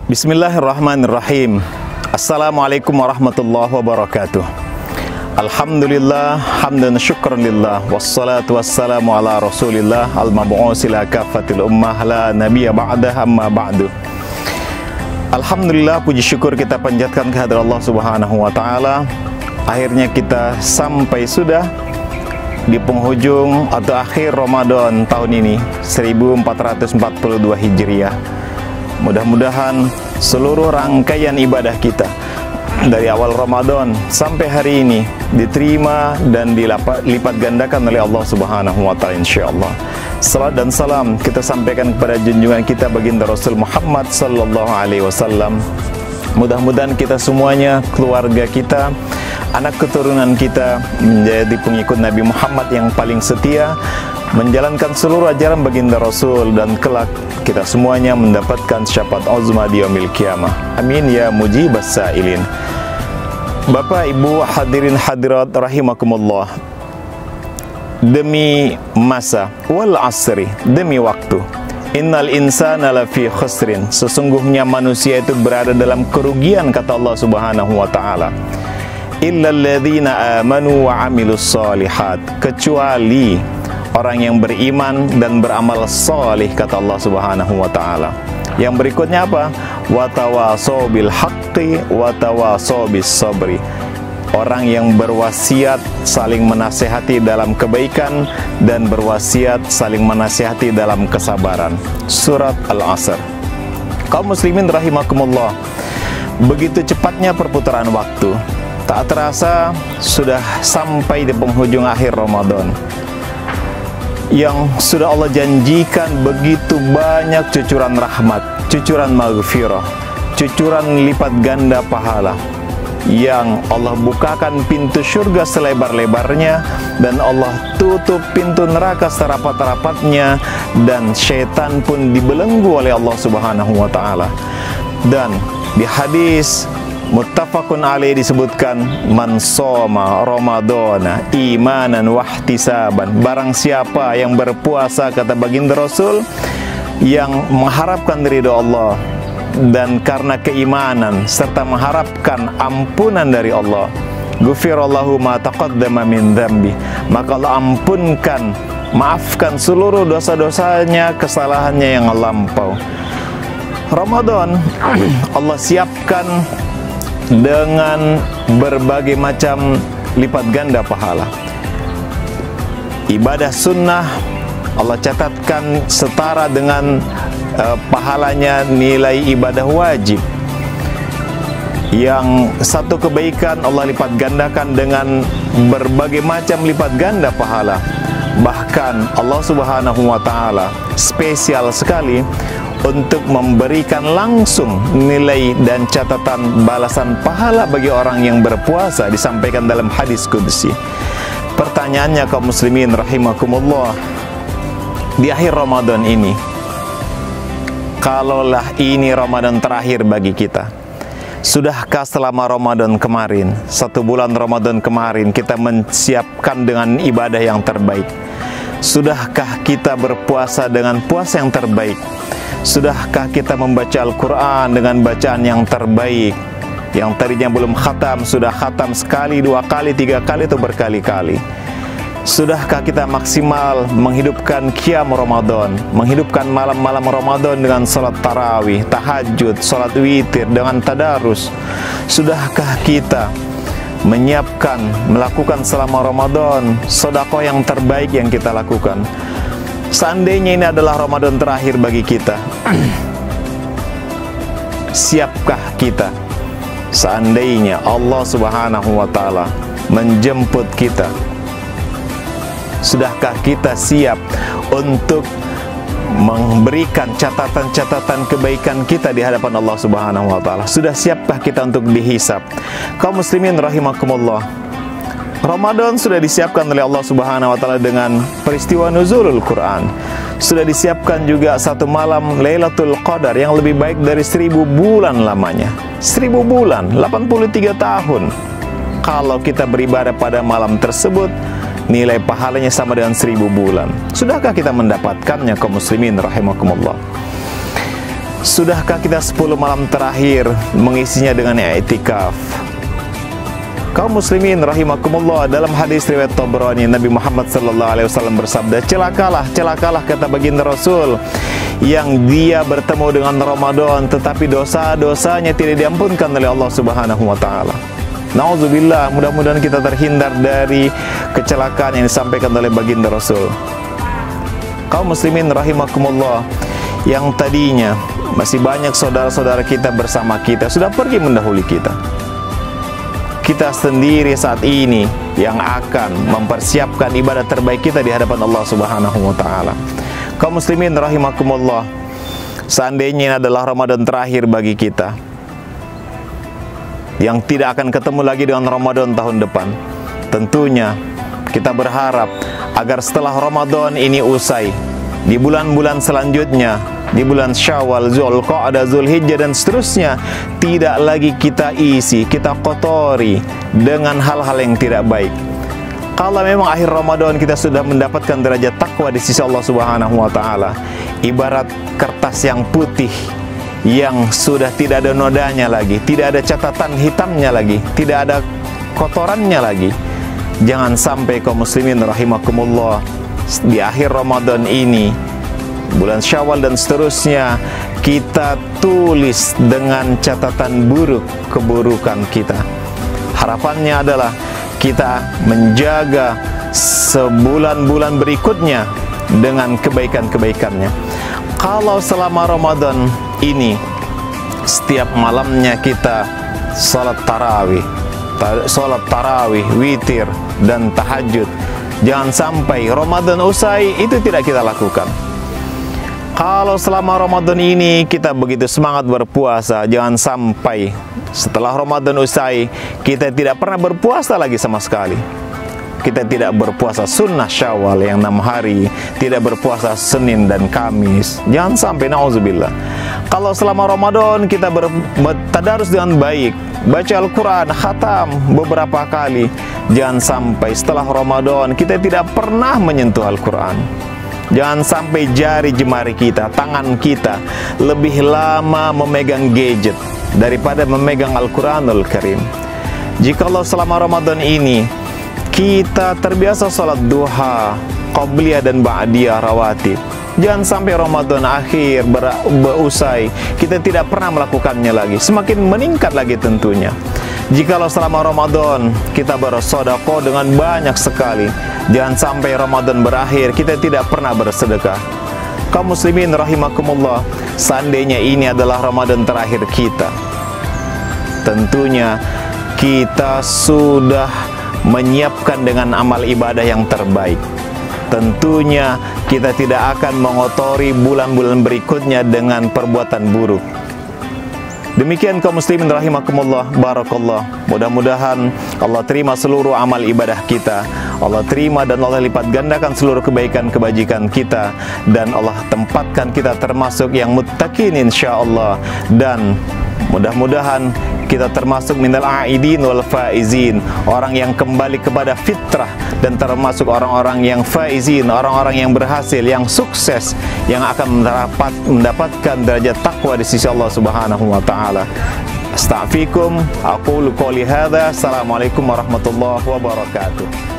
Bismillahirrahmanirrahim. Assalamualaikum warahmatullahi wabarakatuh. Alhamdulillah, hamdan syukran lillah, wassalatu wassalamu ala rasulillah, al-mab'usi ila kafatil ummah, la nabiyya ba'dah, amma ba'du. Alhamdulillah, puji syukur kita panjatkan kehadirat Allah subhanahu wa ta'ala. Akhirnya kita sampai sudah di penghujung atau akhir Ramadan tahun ini, 1442 Hijriah. Mudah-mudahan seluruh rangkaian ibadah kita dari awal Ramadan sampai hari ini diterima dan dilipat gandakan oleh Allah Subhanahu wa taala insyaallah. Salat dan salam kita sampaikan kepada junjungan kita baginda Rasul Muhammad sallallahu alaihi wasallam. Mudah-mudahan kita semuanya, keluarga kita, anak keturunan kita menjadi pengikut Nabi Muhammad yang paling setia, menjalankan seluruh ajaran baginda Rasul, dan kelak kita semuanya mendapatkan syafaat uzma di yaumil qiyamah. Amin ya mujibas sa'ilin. Bapak, Ibu, hadirin hadirat rahimakumullah. Demi masa wal asri, demi waktu, innal insana lafi khusrin, sesungguhnya manusia itu berada dalam kerugian, kata Allah Subhanahu wa taala. Illal ladzina amanu wa amilus solihat, kecuali orang yang beriman dan beramal solih, kata Allah Subhanahu wa taala. Yang berikutnya apa? Wa tawasau bil haqqi wa tawasau bis sabri. Orang yang berwasiat saling menasihati dalam kebaikan dan berwasiat saling menasihati dalam kesabaran. Surat Al-Asr. Kaum muslimin rahimakumullah, begitu cepatnya perputaran waktu. Tak terasa sudah sampai di penghujung akhir Ramadan, yang sudah Allah janjikan begitu banyak cucuran rahmat, cucuran maghfirah, cucuran lipat ganda pahala, yang Allah bukakan pintu surga selebar-lebarnya dan Allah tutup pintu neraka serapat-rapatnya, dan syaitan pun dibelenggu oleh Allah Subhanahu wa taala. Dan di hadis muttafaqun alaih disebutkan, man shoma ramadhana imanan wahtisaban, barang siapa yang berpuasa, kata baginda Rasul, yang mengharapkan ridha Allah dan karena keimanan serta mengharapkan ampunan dari Allah, ghufirallahu ma taqaddama min dzambi, maka Allah ampunkan, maafkan seluruh dosa-dosanya, kesalahannya yang lampau. Ramadan Allah siapkan dengan berbagai macam lipat ganda pahala. Ibadah sunnah Allah catatkan setara dengan pahalanya nilai ibadah wajib. Yang satu kebaikan Allah lipat gandakan dengan berbagai macam lipat ganda pahala. Bahkan Allah Subhanahu wa taala spesial sekali untuk memberikan langsung nilai dan catatan balasan pahala bagi orang yang berpuasa, disampaikan dalam hadis qudsi. Pertanyaannya kaum muslimin rahimakumullah, di akhir Ramadan ini, kalaulah ini Ramadan terakhir bagi kita, sudahkah selama Ramadan kemarin, 1 bulan Ramadan kemarin, kita menyiapkan dengan ibadah yang terbaik? Sudahkah kita berpuasa dengan puasa yang terbaik? Sudahkah kita membaca Al-Quran dengan bacaan yang terbaik? Yang tadinya belum khatam, sudah khatam sekali, 2 kali, 3 kali, atau berkali-kali? Sudahkah kita maksimal menghidupkan qiyam Ramadan, menghidupkan malam-malam Ramadan dengan salat tarawih, tahajud, salat witir, dengan tadarus? Sudahkah kita menyiapkan, melakukan selama Ramadan sedekah yang terbaik yang kita lakukan? Seandainya ini adalah Ramadan terakhir bagi kita, siapkah kita seandainya Allah Subhanahu wa taala menjemput kita? Sudahkah kita siap untuk memberikan catatan-catatan kebaikan kita di hadapan Allah Subhanahu wa taala? Sudah siapkah kita untuk dihisab? Kaum muslimin rahimakumullah, Ramadan sudah disiapkan oleh Allah Subhanahu wa taala dengan peristiwa nuzulul Quran. Sudah disiapkan juga satu malam Lailatul Qadar yang lebih baik dari 1000 bulan lamanya. 1000 bulan, 83 tahun. Kalau kita beribadah pada malam tersebut, nilai pahalanya sama dengan 1000 bulan. Sudahkah kita mendapatkannya kaum muslimin rahimakumullah? Sudahkah kita 10 malam terakhir mengisinya dengan i'tikaf? Kaum muslimin rahimakumullah, dalam hadis riwayat Tabrani, Nabi Muhammad sallallahu alaihi wasallam bersabda, celakalah kata baginda Rasul, yang dia bertemu dengan Ramadan tetapi dosa-dosanya tidak diampunkan oleh Allah Subhanahu wa taala. Nauzubillah, mudah-mudahan kita terhindar dari kecelakaan yang disampaikan oleh baginda Rasul. Kaum muslimin rahimakumullah, yang tadinya masih banyak saudara-saudara kita bersama kita sudah pergi mendahului kita. Kita sendiri saat ini yang akan mempersiapkan ibadah terbaik kita di hadapan Allah Subhanahu wa taala. Kaum muslimin rahimakumullah, seandainya ini adalah Ramadan terakhir bagi kita, yang tidak akan ketemu lagi dengan Ramadan tahun depan, tentunya kita berharap agar setelah Ramadan ini usai, di bulan-bulan selanjutnya, di bulan Syawal, Zulqa'dah, Zulhijjah dan seterusnya, tidak lagi kita isi, kita kotori dengan hal-hal yang tidak baik. Kalau memang akhir Ramadan kita sudah mendapatkan derajat takwa di sisi Allah Subhanahu wa taala, ibarat kertas yang putih yang sudah tidak ada nodanya lagi, tidak ada catatan hitamnya lagi, tidak ada kotorannya lagi. Jangan sampai kaum muslimin rahimakumullah, di akhir Ramadan ini, bulan Syawal dan seterusnya, kita tulis dengan catatan buruk keburukan kita. Harapannya adalah kita menjaga sebulan-bulan berikutnya dengan kebaikan-kebaikannya. Kalau selama Ramadan ini setiap malamnya kita salat tarawih, witir dan tahajud, jangan sampai Ramadan usai itu tidak kita lakukan. Kalau selama Ramadan ini kita begitu semangat berpuasa, jangan sampai setelah Ramadan usai kita tidak pernah berpuasa lagi sama sekali. Kita tidak berpuasa sunnah Syawal yang 6 hari, tidak berpuasa Senin dan Kamis. Jangan sampai, na'udzubillah. Kalau selama Ramadan kita bertadarus dengan baik, baca Al-Quran, khatam beberapa kali, jangan sampai setelah Ramadan kita tidak pernah menyentuh Al-Quran. Jangan sampai jari jemari kita, tangan kita lebih lama memegang gadget daripada memegang Al-Quranul Karim. Jikalau selama Ramadan ini kita terbiasa sholat duha, qabliyah dan ba'diyah rawatib, jangan sampai Ramadan akhir berusai kita tidak pernah melakukannya lagi. Semakin meningkat lagi tentunya. Jikalau selama Ramadan kita bersedekah dengan banyak sekali, jangan sampai Ramadan berakhir kita tidak pernah bersedekah. Kaum muslimin rahimakumullah, seandainya ini adalah Ramadan terakhir kita, tentunya kita sudah menyiapkan dengan amal ibadah yang terbaik. Tentunya kita tidak akan mengotori bulan-bulan berikutnya dengan perbuatan buruk. Demikian kaum muslimin rahimakumullah, barakallah. Mudah-mudahan Allah terima seluruh amal ibadah kita, Allah terima dan Allah lipat gandakan seluruh kebaikan kebajikan kita, dan Allah tempatkan kita termasuk yang muttaqin insyaallah, dan mudah-mudahan kita termasuk minal a'idin wal faizin, orang yang kembali kepada fitrah, dan termasuk orang-orang yang faizin, orang-orang yang berhasil, yang sukses, yang akan mendapatkan derajat takwa di sisi Allah Subhanahu wa taala. Astaghfirukum, aqulu qouli hadza. Assalamualaikum warahmatullahi wabarakatuh.